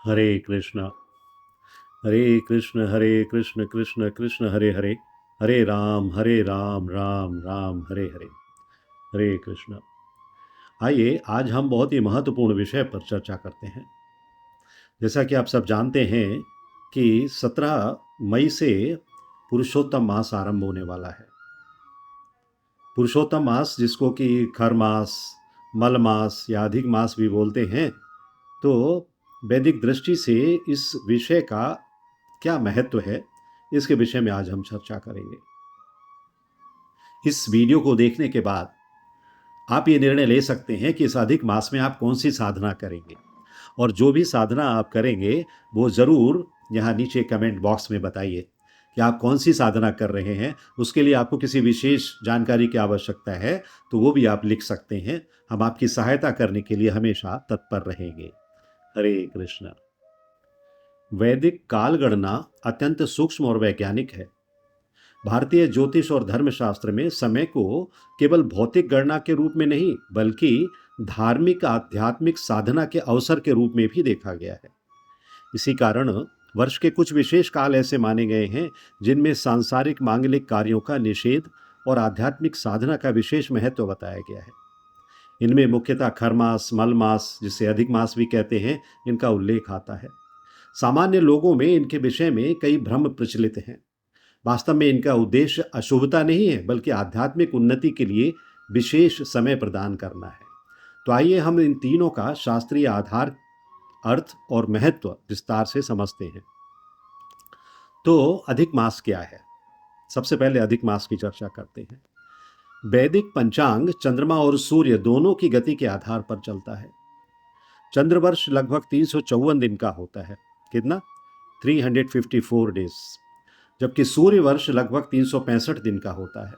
हरे कृष्णा हरे कृष्ण कृष्ण कृष्ण हरे हरे, हरे राम राम राम हरे हरे। हरे कृष्णा। आइए आज हम बहुत ही महत्वपूर्ण विषय पर चर्चा करते हैं। जैसा कि आप सब जानते हैं कि 17 मई से पुरुषोत्तम मास आरंभ होने वाला है। पुरुषोत्तम मास जिसको कि खर मास, मल मास या अधिक मास भी बोलते हैं, तो वैदिक दृष्टि से इस विषय का क्या महत्व है, इसके विषय में आज हम चर्चा करेंगे। इस वीडियो को देखने के बाद आप ये निर्णय ले सकते हैं कि इस अधिक मास में आप कौन सी साधना करेंगे, और जो भी साधना आप करेंगे वो ज़रूर यहाँ नीचे कमेंट बॉक्स में बताइए कि आप कौन सी साधना कर रहे हैं। उसके लिए आपको किसी विशेष जानकारी की आवश्यकता है तो वो भी आप लिख सकते हैं। हम आपकी सहायता करने के लिए हमेशा तत्पर रहेंगे। हरे कृष्णा। वैदिक काल गणना अत्यंत सूक्ष्म और वैज्ञानिक है। भारतीय ज्योतिष और धर्मशास्त्र में समय को केवल भौतिक गणना के रूप में नहीं, बल्कि धार्मिक आध्यात्मिक साधना के अवसर के रूप में भी देखा गया है। इसी कारण वर्ष के कुछ विशेष काल ऐसे माने गए हैं जिनमें सांसारिक मांगलिक कार्यों का निषेध और आध्यात्मिक साधना का विशेष महत्व बताया गया है। इनमें मुख्यतः खरमास, मलमास, जिसे अधिक मास भी कहते हैं, इनका उल्लेख आता है। सामान्य लोगों में इनके विषय में कई भ्रम प्रचलित हैं। वास्तव में इनका उद्देश्य अशुभता नहीं है, बल्कि आध्यात्मिक उन्नति के लिए विशेष समय प्रदान करना है। तो आइए हम इन तीनों का शास्त्रीय आधार, अर्थ और महत्व विस्तार से समझते हैं। तो अधिक मास क्या है? सबसे पहले अधिक मास की चर्चा करते हैं। वैदिक पंचांग चंद्रमा और सूर्य दोनों की गति के आधार पर चलता है। चंद्रवर्ष लगभग 354 दिन का होता है। कितना? 354 डेज। जबकि सूर्य वर्ष लगभग 365 दिन का होता है।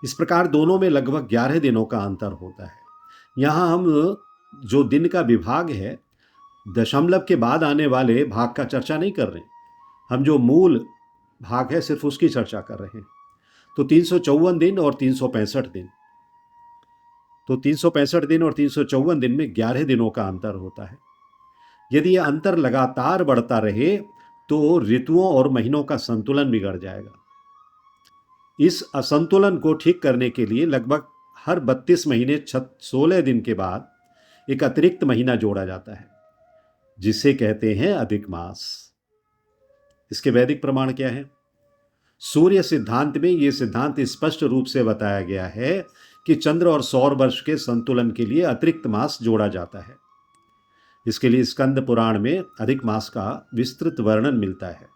इस प्रकार दोनों में लगभग 11 दिनों का अंतर होता है। यहाँ हम जो दिन का विभाग है, दशमलव के बाद आने वाले भाग का चर्चा नहीं कर रहे। हम जो मूल भाग है सिर्फ उसकी चर्चा कर रहे हैं। तो 354 दिन और 365 दिन, तो 365 दिन और 354 दिन में 11 दिनों का अंतर होता है। यदि यह अंतर लगातार बढ़ता रहे तो ऋतुओं और महीनों का संतुलन बिगड़ जाएगा। इस असंतुलन को ठीक करने के लिए लगभग हर 32 महीने 16 दिन के बाद एक अतिरिक्त महीना जोड़ा जाता है, जिसे कहते हैं अधिक मास। इसके वैदिक प्रमाण क्या है? सूर्य सिद्धांत में यह सिद्धांत स्पष्ट रूप से बताया गया है कि चंद्र और सौर वर्ष के संतुलन के लिए अतिरिक्त मास जोड़ा जाता है। इसके लिए स्कंद पुराण में अधिक मास का विस्तृत वर्णन मिलता है।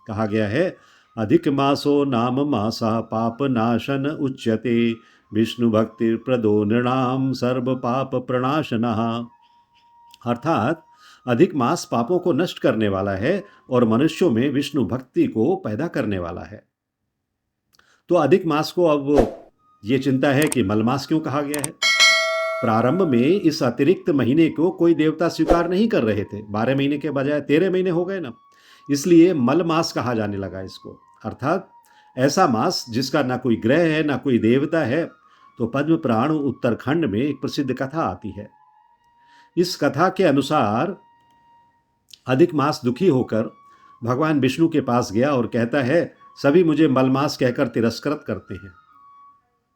कहा गया है, अधिक मासो नाम मासा पाप नाशन उच्यते, विष्णु भक्ति प्रदो नृणाम सर्व पाप प्रणाशनः। अर्थात अधिक मास पापों को नष्ट करने वाला है और मनुष्यों में विष्णु भक्ति को पैदा करने वाला है। तो अधिक मास को अब ये चिंता है कि मलमास क्यों कहा गया है। प्रारंभ में इस अतिरिक्त महीने को कोई देवता स्वीकार नहीं कर रहे थे। 12 महीने के बजाय 13 महीने हो गए ना, इसलिए मल मास कहा जाने लगा इसको। अर्थात ऐसा मास जिसका ना कोई ग्रह है ना कोई देवता है। तो पद्म पुराण उत्तराखंड में एक प्रसिद्ध कथा आती है। इस कथा के अनुसार अधिक मास दुखी होकर भगवान विष्णु के पास गया और कहता है, सभी मुझे मलमास कहकर तिरस्कृत करते हैं।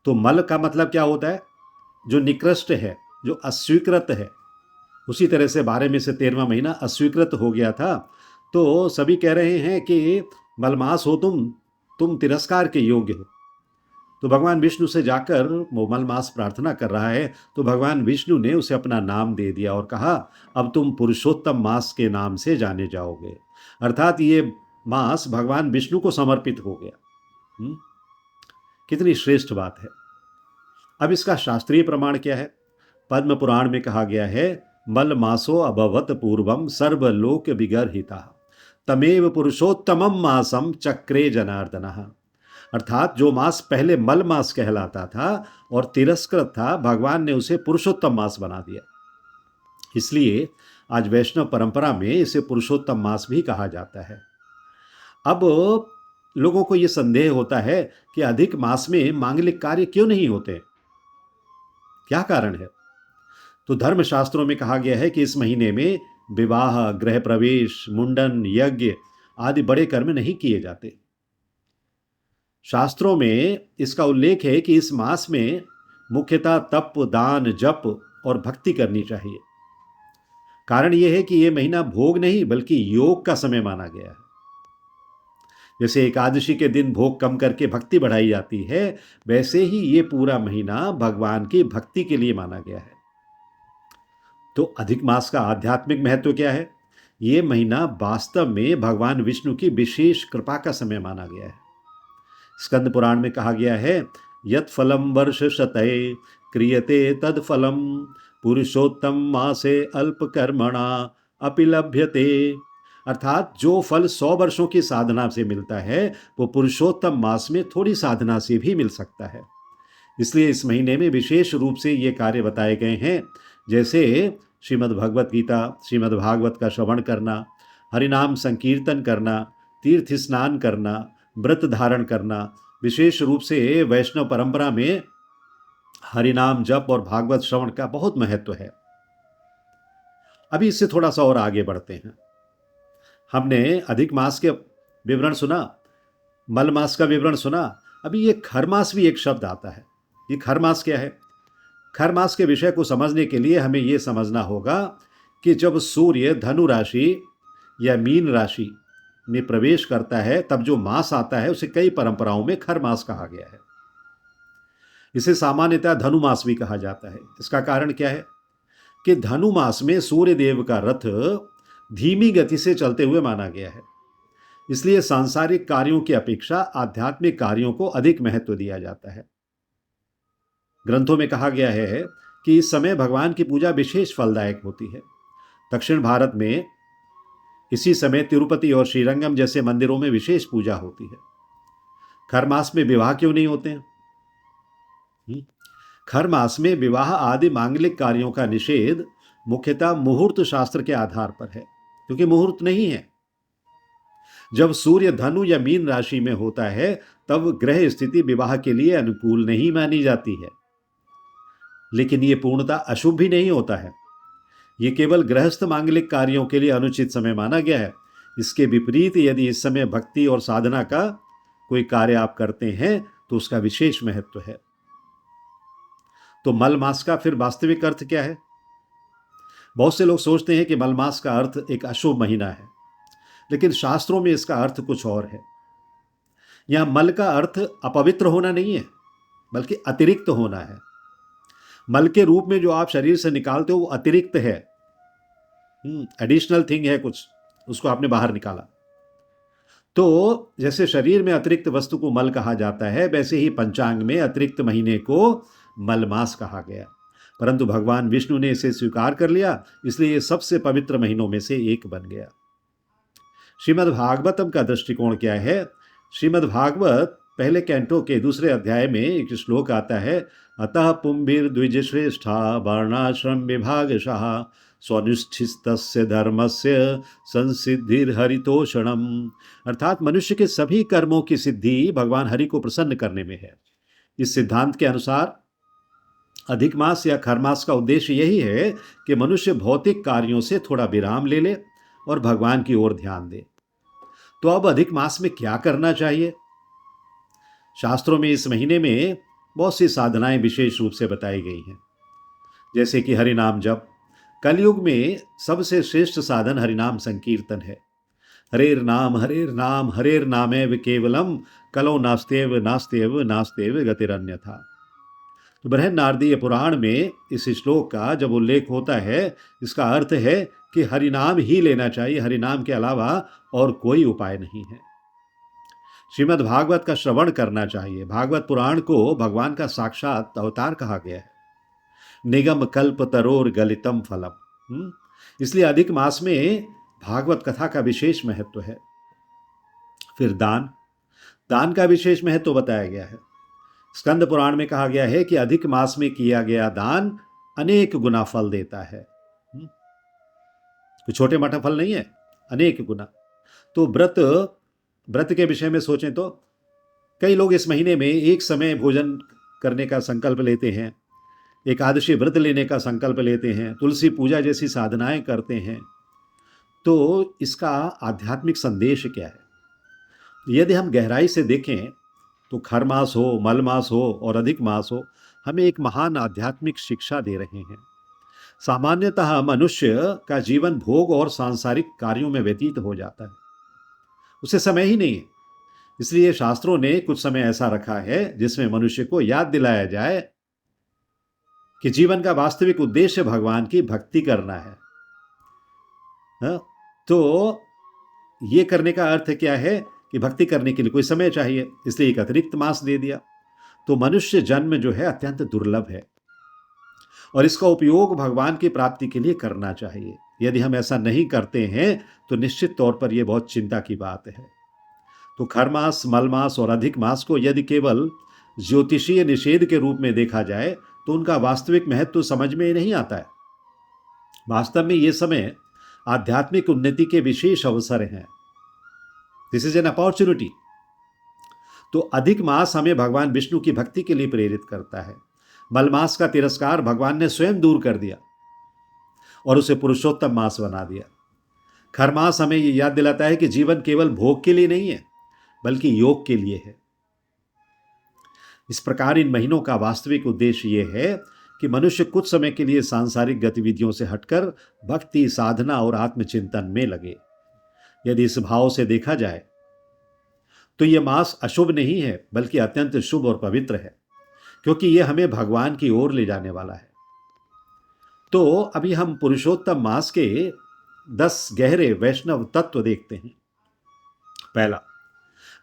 तो मल का मतलब क्या होता है? जो निकृष्ट है, जो अस्वीकृत है। उसी तरह से 12 में से 13वां महीना अस्वीकृत हो गया था। तो सभी कह रहे हैं कि मलमास हो तुम तिरस्कार के योग्य हो। तो भगवान विष्णु से जाकर वो मलमास प्रार्थना कर रहा है। तो भगवान विष्णु ने उसे अपना नाम दे दिया और कहा, अब तुम पुरुषोत्तम मास के नाम से जाने जाओगे। अर्थात ये मास भगवान विष्णु को समर्पित हो गया। कितनी श्रेष्ठ बात है। अब इसका शास्त्रीय प्रमाण क्या है? पद्म पुराण में कहा गया है, मल मासो अभवत पूर्वम सर्वलोक विगर्हिता, तमेव पुरुषोत्तमम मासम चक्रे जनार्दनः। अर्थात जो मास पहले मल मास कहलाता था और तिरस्कृत था, भगवान ने उसे पुरुषोत्तम मास बना दिया। इसलिए आज वैष्णव परंपरा में इसे पुरुषोत्तम मास भी कहा जाता है। अब लोगों को यह संदेह होता है कि अधिक मास में मांगलिक कार्य क्यों नहीं होते, क्या कारण है? तो धर्मशास्त्रों में कहा गया है कि इस महीने में विवाह, गृह प्रवेश, मुंडन, यज्ञ आदि बड़े कर्म नहीं किए जाते। शास्त्रों में इसका उल्लेख है कि इस मास में मुख्यतः तप, दान, जप और भक्ति करनी चाहिए। कारण यह है कि यह महीना भोग नहीं बल्कि योग का समय माना गया है। जैसे एकादशी के दिन भोग कम करके भक्ति बढ़ाई जाती है, वैसे ही ये पूरा महीना भगवान की भक्ति के लिए माना गया है। तो अधिक मास का आध्यात्मिक महत्व क्या है? ये महीना वास्तव में भगवान विष्णु की विशेष कृपा का समय माना गया है। स्कंद पुराण में कहा गया है, यत् फलम वर्ष शतये क्रियते तद फलम पुरुषोत्तम मासे अल्प कर्मणा अपि लभ्यते। अर्थात जो फल 100 वर्षों की साधना से मिलता है वो पुरुषोत्तम मास में थोड़ी साधना से भी मिल सकता है। इसलिए इस महीने में विशेष रूप से ये कार्य बताए गए हैं, जैसे श्रीमद् भगवत गीता, श्रीमद् भागवत का श्रवण करना, हरिनाम संकीर्तन करना, तीर्थ स्नान करना, व्रत धारण करना। विशेष रूप से वैष्णव परंपरा में हरिनाम जप और भागवत श्रवण का बहुत महत्व है। अभी इससे थोड़ा सा और आगे बढ़ते हैं। हमने अधिक मास के विवरण सुना, मल मास का विवरण सुना, अभी ये खर मास भी एक शब्द आता है। ये खर मास क्या है? खर मास के विषय को समझने के लिए हमें यह समझना होगा कि जब सूर्य धनु राशि या मीन राशि में प्रवेश करता है तब जो मास आता है उसे कई परंपराओं में खर मास कहा गया है। इसे सामान्यतः धनु मास भी कहा जाता है। इसका कारण क्या है कि धनु मास में सूर्य देव का रथ धीमी गति से चलते हुए माना गया है। इसलिए सांसारिक कार्यों की अपेक्षा आध्यात्मिक कार्यों को अधिक महत्व दिया जाता है। ग्रंथों में कहा गया है कि इस समय भगवान की पूजा विशेष फलदायक होती है। दक्षिण भारत में इसी समय तिरुपति और श्रीरंगम जैसे मंदिरों में विशेष पूजा होती है। खर मास में विवाह क्यों नहीं होते हैं? खर मास में विवाह आदि मांगलिक कार्यों का निषेध मुख्यतः मुहूर्त शास्त्र के आधार पर है, क्योंकि मुहूर्त नहीं है। जब सूर्य धनु या मीन राशि में होता है तब ग्रह स्थिति विवाह के लिए अनुकूल नहीं मानी जाती है। लेकिन यह पूर्णतः अशुभ भी नहीं होता है। यह केवल गृहस्थ मांगलिक कार्यों के लिए अनुचित समय माना गया है। इसके विपरीत यदि इस समय भक्ति और साधना का कोई कार्य आप करते हैं तो उसका विशेष महत्व है। तो मल मास का फिर वास्तविक अर्थ क्या है? बहुत से लोग सोचते हैं कि मल मास का अर्थ एक अशुभ महीना है, लेकिन शास्त्रों में इसका अर्थ कुछ और है। यहां मल का अर्थ अपवित्र होना नहीं है, बल्कि अतिरिक्त होना है। मल के रूप में जो आप शरीर से निकालते हो वो अतिरिक्त है, एडिशनल थिंग है कुछ, उसको आपने बाहर निकाला। तो जैसे शरीर में अतिरिक्त वस्तु को मल कहा जाता है, वैसे ही पंचांग में अतिरिक्त महीने को मल मास कहा गया। परंतु भगवान विष्णु ने इसे स्वीकार कर लिया, इसलिए ये सबसे पवित्र महीनों में से एक बन गया। श्रीमद् भागवतम का दृष्टिकोण क्या है? श्रीमद् भागवत पहले कैंटो के 2 अध्याय में एक श्लोक आता है, अतः पुंभिर द्विजश्रेष्ठा वर्णाश्रम विभागशः स्वनिष्ठिस्तस्य धर्मस्य संसिद्धिर्हरितोषणम। अर्थात मनुष्य के सभी कर्मों की सिद्धि भगवान हरि को प्रसन्न करने में है। इस सिद्धांत के अनुसार अधिक मास या खर मास का उद्देश्य यही है कि मनुष्य भौतिक कार्यों से थोड़ा विराम ले ले और भगवान की ओर ध्यान दे। तो अब अधिक मास में क्या करना चाहिए? शास्त्रों में इस महीने में बहुत सी साधनाएं विशेष रूप से बताई गई हैं, जैसे कि हरिनाम जप। कलयुग में सबसे श्रेष्ठ साधन हरिनाम संकीर्तन है। हरेर नाम हरेर नामेव केवलम कलो नास्तेव नास्तेव नास्तेव गतिरन्यथा। तो बृहद नारदीय पुराण में इस श्लोक का जब उल्लेख होता है, इसका अर्थ है कि हरिनाम ही लेना चाहिए, हरिनाम के अलावा और कोई उपाय नहीं है। श्रीमद् भागवत का श्रवण करना चाहिए। भागवत पुराण को भगवान का साक्षात अवतार कहा गया है। निगम कल्प तरोर गलितम फलम। इसलिए अधिक मास में भागवत कथा का विशेष महत्व है। फिर दान का विशेष महत्व बताया गया है। स्कंद पुराण में कहा गया है कि अधिक मास में किया गया दान अनेक गुना फल देता है। कोई छोटे मोटा फल नहीं है, अनेक गुना। तो व्रत के विषय में सोचें तो कई लोग इस महीने में एक समय भोजन करने का संकल्प लेते हैं, एकादशी व्रत लेने का संकल्प लेते हैं, तुलसी पूजा जैसी साधनाएं करते हैं। तो इसका आध्यात्मिक संदेश क्या है? यदि हम गहराई से देखें तो खर मास हो, मल मास हो और अधिक मास हो, हमें एक महान आध्यात्मिक शिक्षा दे रहे हैं। सामान्यतः मनुष्य का जीवन भोग और सांसारिक कार्यों में व्यतीत हो जाता है, उसे समय ही नहीं है। इसलिए शास्त्रों ने कुछ समय ऐसा रखा है जिसमें मनुष्य को याद दिलाया जाए कि जीवन का वास्तविक उद्देश्य भगवान की भक्ति करना है। हाँ? तो ये करने का अर्थ क्या है कि भक्ति करने के लिए कोई समय चाहिए, इसलिए एक अतिरिक्त मास दे दिया। तो मनुष्य जन्म जो है अत्यंत दुर्लभ है और इसका उपयोग भगवान की प्राप्ति के लिए करना चाहिए। यदि हम ऐसा नहीं करते हैं तो निश्चित तौर पर यह बहुत चिंता की बात है। तो खर मास, मल मास और अधिक मास को यदि केवल ज्योतिषीय निषेध के रूप में देखा जाए तो उनका वास्तविक महत्व समझ में नहीं आता है। वास्तव में ये समय आध्यात्मिक उन्नति के विशेष अवसर हैं। This is an opportunity. तो अधिक मास हमें भगवान विष्णु की भक्ति के लिए प्रेरित करता है। मलमास का तिरस्कार भगवान ने स्वयं दूर कर दिया और उसे पुरुषोत्तम मास बना दिया। खरमास हमें यह याद दिलाता है कि जीवन केवल भोग के लिए नहीं है बल्कि योग के लिए है। इस प्रकार इन महीनों का वास्तविक उद्देश्य यह है कि मनुष्य कुछ समय के लिए सांसारिक गतिविधियों से हटकर भक्ति, साधना और आत्मचिंतन में लगे। यदि इस भाव से देखा जाए तो यह मास अशुभ नहीं है बल्कि अत्यंत शुभ और पवित्र है, क्योंकि यह हमें भगवान की ओर ले जाने वाला है। तो अभी हम पुरुषोत्तम मास के 10 गहरे वैष्णव तत्व देखते हैं। पहला,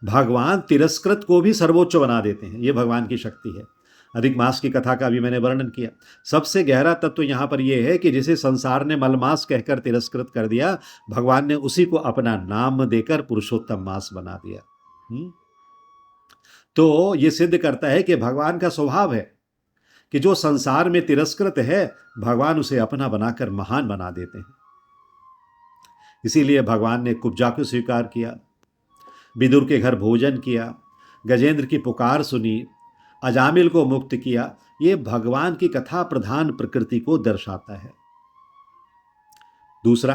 भगवान तिरस्कृत को भी सर्वोच्च बना देते हैं। यह भगवान की शक्ति है। अधिक मास की कथा का भी मैंने वर्णन किया। सबसे गहरा तत्व यहां पर यह है कि जिसे संसार ने मलमास कहकर तिरस्कृत कर दिया, भगवान ने उसी को अपना नाम देकर पुरुषोत्तम मास बना दिया। तो यह सिद्ध करता है कि भगवान का स्वभाव है कि जो संसार में तिरस्कृत है, भगवान उसे अपना बनाकर महान बना देते हैं। इसीलिए भगवान ने कुब्जा को स्वीकार किया, विदुर के घर भोजन किया, गजेंद्र की पुकार सुनी, अजामिल को मुक्त किया। यह भगवान की कथा प्रधान प्रकृति को दर्शाता है। दूसरा,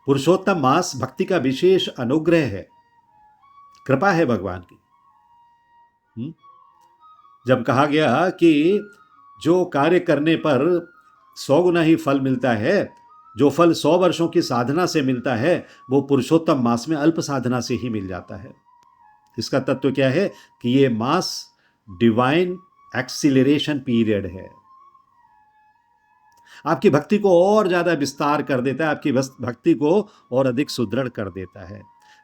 पुरुषोत्तम मास भक्ति का विशेष अनुग्रह है, कृपा है भगवान की। जब कहा गया कि जो कार्य करने पर 100 गुना ही फल मिलता है, जो फल 100 वर्षों की साधना से मिलता है, वो पुरुषोत्तम मास में अल्प साधना से ही मिल जाता है। इसका तत्व क्या है कि ये मास डिवाइन एक्सीलरेशन पीरियड है। आपकी भक्ति को और ज्यादा विस्तार कर देता है, आपकी भक्ति को और अधिक सुदृढ़ कर देता है।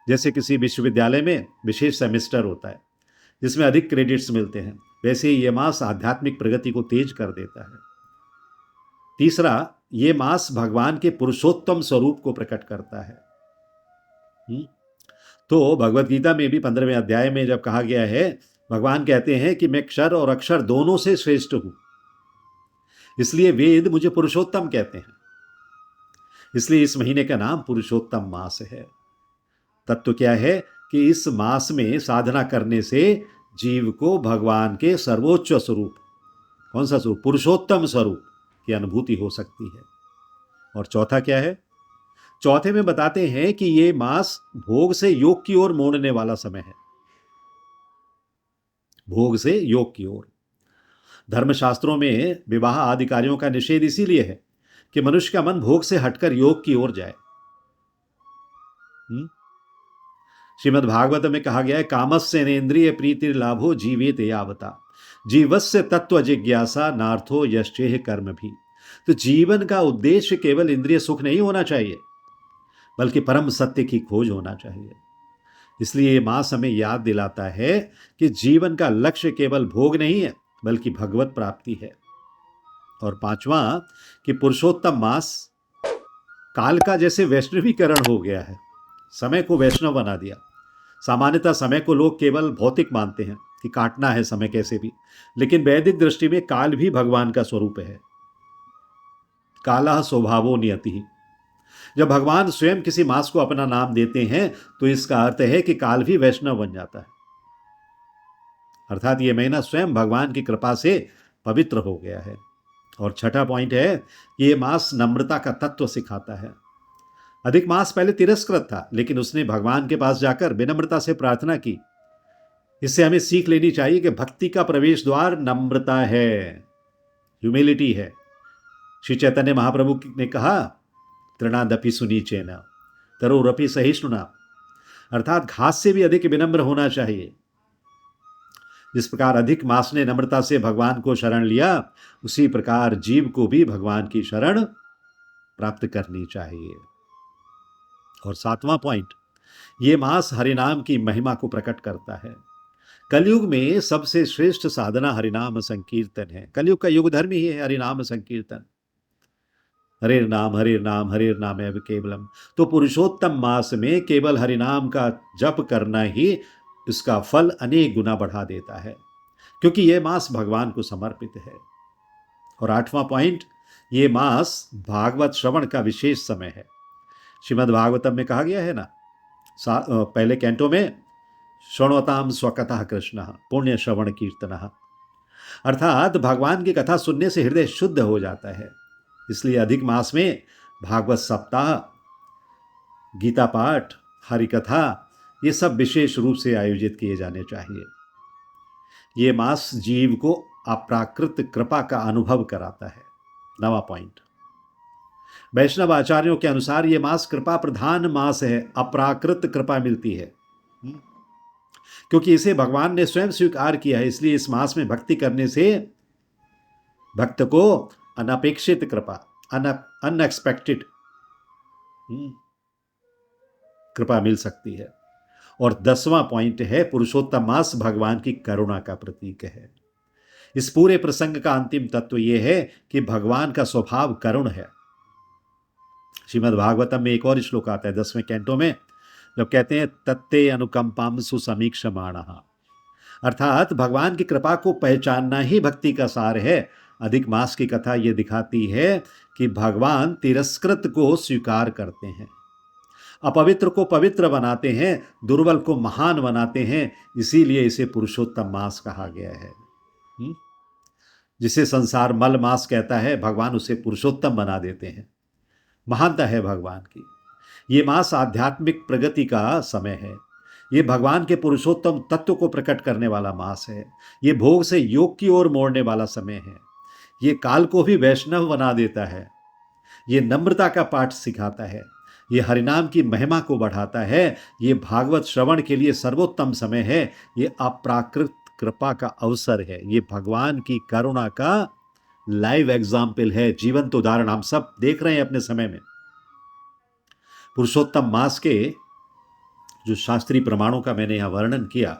जैसे किसी विश्वविद्यालय में विशेष सेमेस्टर होता है जिसमें अधिक क्रेडिट्स मिलते हैं, वैसे ही ये मास आध्यात्मिक प्रगति को तेज कर देता है। तीसरा, ये मास भगवान के पुरुषोत्तम स्वरूप को प्रकट करता है। तो भगवत गीता में भी 15वें अध्याय में जब कहा गया है, भगवान कहते हैं कि मैं क्षर और अक्षर दोनों से श्रेष्ठ हूं, इसलिए वेद मुझे पुरुषोत्तम कहते हैं। इसलिए इस महीने का नाम पुरुषोत्तम मास है। तत्व क्या है कि इस मास में साधना करने से जीव को भगवान के सर्वोच्च स्वरूप, कौन सा स्वरूप? पुरुषोत्तम स्वरूप की अनुभूति हो सकती है। और चौथा क्या है? चौथे में बताते हैं कि यह मास भोग से योग की ओर मोड़ने वाला समय है। भोग से योग की ओर। धर्मशास्त्रों में विवाह आदि कार्यों का निषेध इसीलिए है कि मनुष्य का मन भोग से हटकर योग की ओर जाए। श्रीमद् भागवत में कहा गया है, कामस्य नेन्द्रिय प्रीतिर लाभो जीवेत यावता, जीवस्य तत्व जिज्ञासा नार्थो यश्चेह कर्म भी। तो जीवन का उद्देश्य केवल इंद्रिय सुख नहीं होना चाहिए बल्कि परम सत्य की खोज होना चाहिए। इसलिए ये मास हमें याद दिलाता है कि जीवन का लक्ष्य केवल भोग नहीं है बल्कि भगवत प्राप्ति है। और पांचवा, कि पुरुषोत्तम मास काल का जैसे वैष्णवीकरण हो गया है, समय को वैष्णव बना दिया। सामान्यतः समय को लोग केवल भौतिक मानते हैं कि काटना है समय कैसे भी, लेकिन वैदिक दृष्टि में काल भी भगवान का स्वरूप है। कालः स्वभावो नियतिः। जब भगवान स्वयं किसी मास को अपना नाम देते हैं तो इसका अर्थ है कि काल भी वैष्णव बन जाता है, अर्थात यह महीना स्वयं भगवान की कृपा से पवित्र हो गया है। और छठा पॉइंट है कि यह मास नम्रता का तत्व सिखाता है। अधिक मास पहले तिरस्कृत था, लेकिन उसने भगवान के पास जाकर विनम्रता से प्रार्थना की। इससे हमें सीख लेनी चाहिए कि भक्ति का प्रवेश द्वार नम्रता है, ह्यूमिलिटी है। श्री चैतन्य महाप्रभु ने कहा, तृणादपि सुनीचेन तरोरपि सहिष्णुना, अर्थात घास से भी अधिक विनम्र होना चाहिए। जिस प्रकार अधिक मास ने नम्रता से भगवान को शरण लिया, उसी प्रकार जीव को भी भगवान की शरण प्राप्त करनी चाहिए। और 7वां पॉइंट, ये मास हरिनाम की महिमा को प्रकट करता है। कलयुग में सबसे श्रेष्ठ साधना हरिनाम संकीर्तन है। कलयुग का युग धर्म ही है हरिनाम संकीर्तन। हरे नाम एव केवलम। तो पुरुषोत्तम मास में केवल हरिनाम का जप करना ही इसका फल अनेक गुना बढ़ा देता है, क्योंकि यह मास भगवान को समर्पित है। और 8वां पॉइंट, ये मास भागवत श्रवण का विशेष समय है। श्रीमद् भागवतम में कहा गया है ना, पहले कैंटो में, शृण्वताम स्वकथा कृष्ण पुण्य श्रवण कीर्तन, अर्थात भगवान की कथा सुनने से हृदय शुद्ध हो जाता है। इसलिए अधिक मास में भागवत सप्ताह, गीता पाठ, हरि कथा, ये सब विशेष रूप से आयोजित किए जाने चाहिए। ये मास जीव को अप्राकृत कृपा का अनुभव कराता है। 9वां पॉइंट, वैष्णव आचार्यों के अनुसार ये मास कृपा प्रधान मास है, अप्राकृत कृपा मिलती है, क्योंकि इसे भगवान ने स्वयं स्वीकार किया है। इसलिए इस मास में भक्ति करने से भक्त को अनपेक्षित कृपा, अनएक्सपेक्टेड कृपा मिल सकती है। और 10वां पॉइंट है, पुरुषोत्तम मास भगवान की करुणा का प्रतीक है। इस पूरे प्रसंग का अंतिम तत्व यह है कि भगवान का स्वभाव करुण है। श्रीमद् भागवतम में एक और श्लोक आता है 10वें कैंटो में, जब कहते हैं तत्ते अनुकंपाम सुसमीक्षमाणः, अर्थात भगवान की कृपा को पहचानना ही भक्ति का सार है। अधिक मास की कथा ये दिखाती है कि भगवान तिरस्कृत को स्वीकार करते हैं, अपवित्र को पवित्र बनाते हैं, दुर्बल को महान बनाते हैं। इसीलिए इसे पुरुषोत्तम मास कहा गया है। जिसे संसार मल मास कहता है, भगवान उसे पुरुषोत्तम बना देते हैं। महानता है भगवान की। ये मास आध्यात्मिक प्रगति का समय है। ये भगवान के पुरुषोत्तम तत्व को प्रकट करने वाला मास है। ये भोग से योग की ओर मोड़ने वाला समय है। ये काल को भी वैष्णव बना देता है। ये नम्रता का पाठ सिखाता है। ये हरिनाम की महिमा को बढ़ाता है। ये भागवत श्रवण के लिए सर्वोत्तम समय है। ये अप्राकृत कृपा का अवसर है। ये भगवान की करुणा का लाइव एग्जाम्पल है, जीवंत उदाहरण हम सब देख रहे हैं अपने समय में। पुरुषोत्तम मास के जो शास्त्रीय प्रमाणों का मैंने यहां वर्णन किया,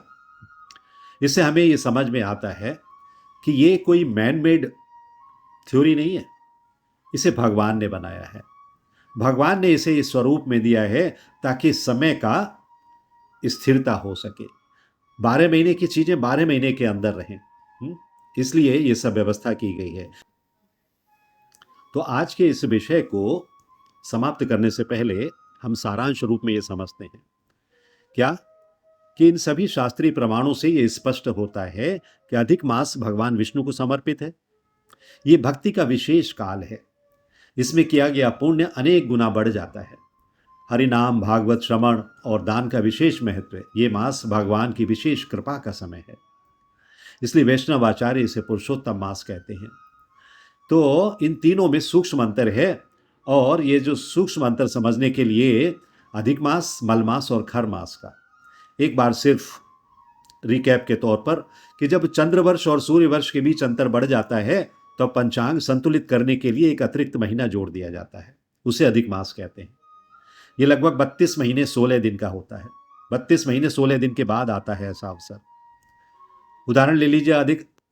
इससे हमें यह समझ में आता है कि ये कोई मैन मेड थ्योरी नहीं है, इसे भगवान ने बनाया है। भगवान ने इसे इस स्वरूप में दिया है ताकि समय का स्थिरता हो सके। 12 महीने की चीजें 12 महीने के अंदर रहें, इसलिए ये सब व्यवस्था की गई है। तो आज के इस विषय को समाप्त करने से पहले हम सारांश रूप में ये समझते हैं क्या कि इन सभी शास्त्रीय प्रमाणों से ये स्पष्ट होता है कि अधिक मास भगवान विष्णु को समर्पित है। ये भक्ति का विशेष काल है। इसमें किया गया पुण्य अनेक गुना बढ़ जाता है। हरिनाम, भागवत श्रवण और दान का विशेष महत्व है। ये मास भगवान की विशेष कृपा का समय है। इसलिए वैष्णव आचार्य इसे पुरुषोत्तम मास कहते हैं। तो इन तीनों में सूक्ष्म अंतर है, और ये जो सूक्ष्म अंतर समझने के लिए अधिक मास, मल मास और खर मास का एक बार सिर्फ रिकैप के तौर पर कि जब चंद्रवर्ष और सूर्यवर्ष के बीच अंतर बढ़ जाता है तो पंचांग संतुलित करने के लिए एक अतिरिक्त महीना जोड़ दिया जाता है, उसे अधिक मास कहते हैं। ये लगभग 32 महीने 16 दिन का होता है। 32 महीने 16 दिन के बाद आता है ऐसा अवसर। उदाहरण ले लीजिए,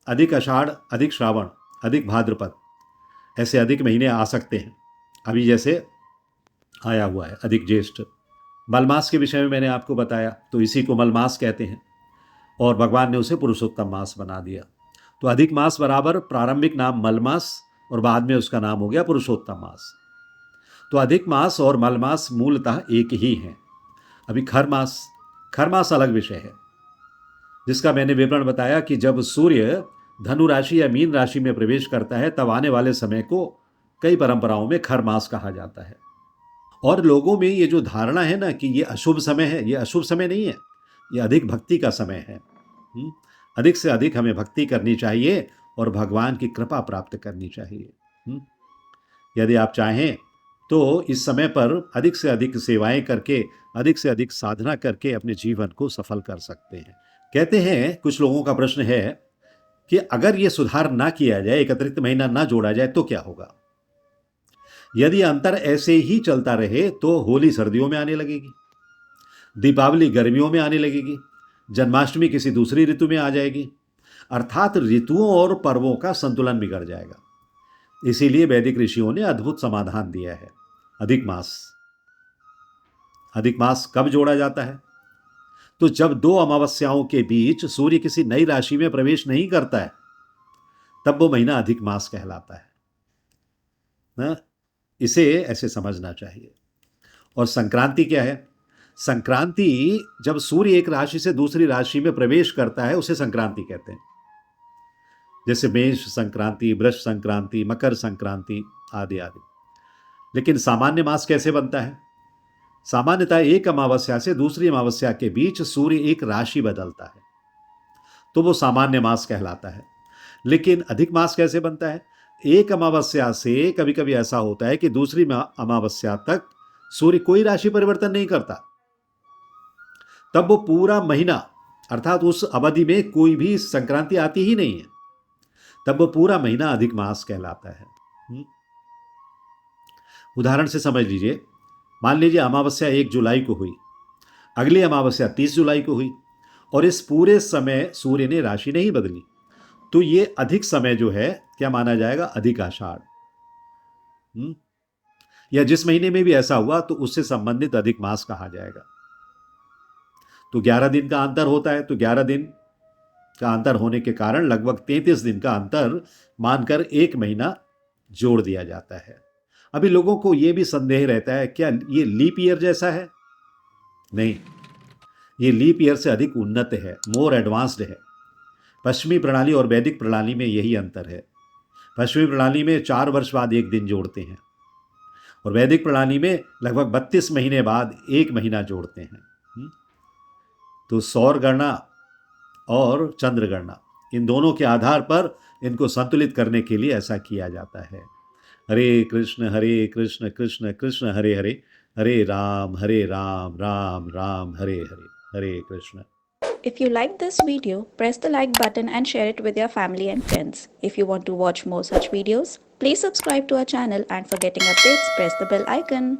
अधिक आषाढ़, अधिक श्रावण, अधिक भाद्रपद, ऐसे अधिक महीने आ सकते हैं। अभी जैसे आया हुआ है अधिक ज्येष्ठ। मलमास के विषय में मैंने आपको बताया, तो इसी को मलमास कहते हैं, और भगवान ने उसे पुरुषोत्तम मास बना दिया। तो अधिक मास बराबर प्रारंभिक नाम मलमास और बाद में उसका नाम हो गया पुरुषोत्तम मास। तो अधिक मास और मलमास मूलतः एक ही हैं। अभी खरमास अलग विषय है, जिसका मैंने विवरण बताया कि जब सूर्य धनु राशि या मीन राशि में प्रवेश करता है तब आने वाले समय को कई परंपराओं में खरमास कहा जाता है। और लोगों में ये जो धारणा है ना कि ये अशुभ समय है, ये अशुभ समय नहीं है, ये अधिक भक्ति का समय है। अधिक से अधिक हमें भक्ति करनी चाहिए और भगवान की कृपा प्राप्त करनी चाहिए। यदि आप चाहें तो इस समय पर अधिक से अधिक सेवाएं करके, अधिक से अधिक साधना करके अपने जीवन को सफल कर सकते हैं। कहते हैं, कुछ लोगों का प्रश्न है कि अगर ये सुधार ना किया जाए, एक अतिरिक्त महीना ना जोड़ा जाए तो क्या होगा? यदि अंतर ऐसे ही चलता रहे तो होली सर्दियों में आने लगेगी, दीपावली गर्मियों में आने लगेगी, जन्माष्टमी किसी दूसरी ऋतु में आ जाएगी, अर्थात ऋतुओं और पर्वों का संतुलन बिगड़ जाएगा। इसीलिए वैदिक ऋषियों ने अद्भुत समाधान दिया है, अधिक मास। अधिक मास कब जोड़ा जाता है? तो जब दो अमावस्याओं के बीच सूर्य किसी नई राशि में प्रवेश नहीं करता है, तब वो महीना अधिक मास कहलाता है ना? इसे ऐसे समझना चाहिए। और संक्रांति क्या है? संक्रांति जब सूर्य एक राशि से दूसरी राशि में प्रवेश करता है, उसे संक्रांति कहते हैं। जैसे मेष संक्रांति, वृष संक्रांति, मकर संक्रांति आदि आदि। लेकिन सामान्य मास कैसे बनता है? सामान्यतः एक अमावस्या से दूसरी अमावस्या के बीच सूर्य एक राशि बदलता है, तो वो सामान्य मास कहलाता है। लेकिन अधिक मास कैसे बनता है? एक अमावस्या से कभी कभी ऐसा होता है कि दूसरी अमावस्या तक सूर्य कोई राशि परिवर्तन नहीं करता, तब वो पूरा महीना, अर्थात उस अवधि में कोई भी संक्रांति आती ही नहीं है, तब वो पूरा महीना अधिक मास कहलाता है। उदाहरण से समझ लीजिए, मान लीजिए अमावस्या 1 जुलाई को हुई, अगली अमावस्या 30 जुलाई को हुई, और इस पूरे समय सूर्य ने राशि नहीं बदली, तो ये अधिक समय जो है क्या माना जाएगा? अधिक आषाढ़। या जिस महीने में भी ऐसा हुआ तो उससे संबंधित अधिक मास कहा जाएगा। तो 11 दिन का अंतर होता है, तो 11 दिन का अंतर होने के कारण लगभग 33 दिन का अंतर मानकर एक महीना जोड़ दिया जाता है। अभी लोगों को यह भी संदेह रहता है, क्या ये लीप ईयर जैसा है? नहीं, ये लीप ईयर से अधिक उन्नत है, मोर एडवांस्ड है। पश्चिमी प्रणाली और वैदिक प्रणाली में यही अंतर है। पश्चिमी प्रणाली में 4 वर्ष बाद एक दिन जोड़ते हैं, और वैदिक प्रणाली में लगभग 32 महीने बाद एक महीना जोड़ते हैं। तो सौर गणना और चंद्र गणना, इन दोनों के आधार पर इनको संतुलित करने के लिए ऐसा किया जाता है। हरे कृष्ण कृष्ण कृष्ण हरे हरे, हरे राम राम राम हरे हरे, हरे Krishna. If you like this video, press the like button and share it with your family and friends. If you want to watch more such videos, please subscribe to our channel, and for getting updates, press the bell icon.